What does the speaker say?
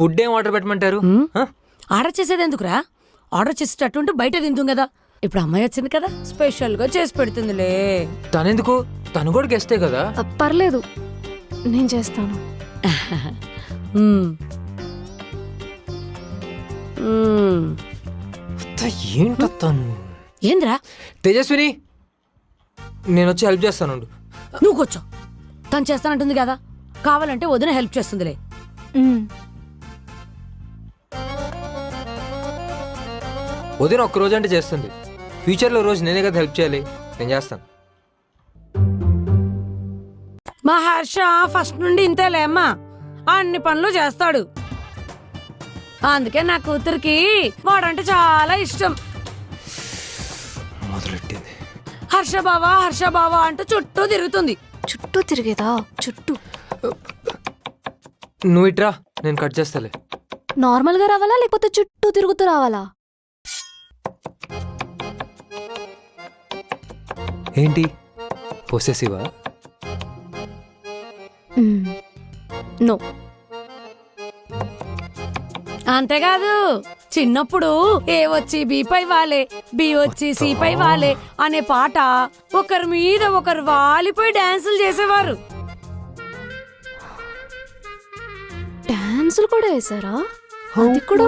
Food ఏం order పెట్టమంటారు? ఆ? Order చేసేది ఎందుకురా? ఆర్డర్ చేసేటట్టుంటే బయట తింటాం కదా. ఇప్పుడు అమ్మాయి వచ్చింది కదా, స్పెషల్ గా చేసి పెడుతుందిలే. తనెందుకు? తను కూడా గెస్టే కదా. పర్లేదు, నేను చేస్తాను. మ్మ్. మ్మ్. ఏంటో తను. ఏంద్రా తేజస్విని, నేను వచ్చి హెల్ప్ చేస్తాను. నువ్వు కూర్చో. తను చేస్తానంటుంది కదా, కావాలంటే వదిన హెల్ప్ చేస్తుందిలే. వదిన ఒక్క రోజు అంటే చేస్తుంది, ఫ్యూచర్లో రోజు నేనే కదా హెల్ప్ చేయాలి. నేను చేస్తాను. మా హర్ష ఫస్ట్ నుండి ఇంతేలే అమ్మా, అన్ని పనులు చేస్తాడు. అందుకే నా కూతురికి వాడంటే చాలా ఇష్టం. మొదలెట్టింది. హర్ష బావా అంటూ చుట్టూ తిరుగుతుంది. చుట్టూ తిరిగేదా? చుట్టూ నువ్వు ఇట్రా, నేను కట్ చేస్తాలే. నార్మల్ గా రావాలా లేకపోతే చుట్టూ తిరుగుతూ రావాలా? ఏంటి పొసెసివా? నో. అంతేకాదు, చిన్నప్పుడు ఏ వచ్చి బి పై వాలే, బి వచ్చి సి పై వాలే అనే పాట ఒకరి మీద ఒకరు వాలిపోయి డాన్సులు చేసేవారు. డాన్సులు కూడా వేసారా? అది కూడా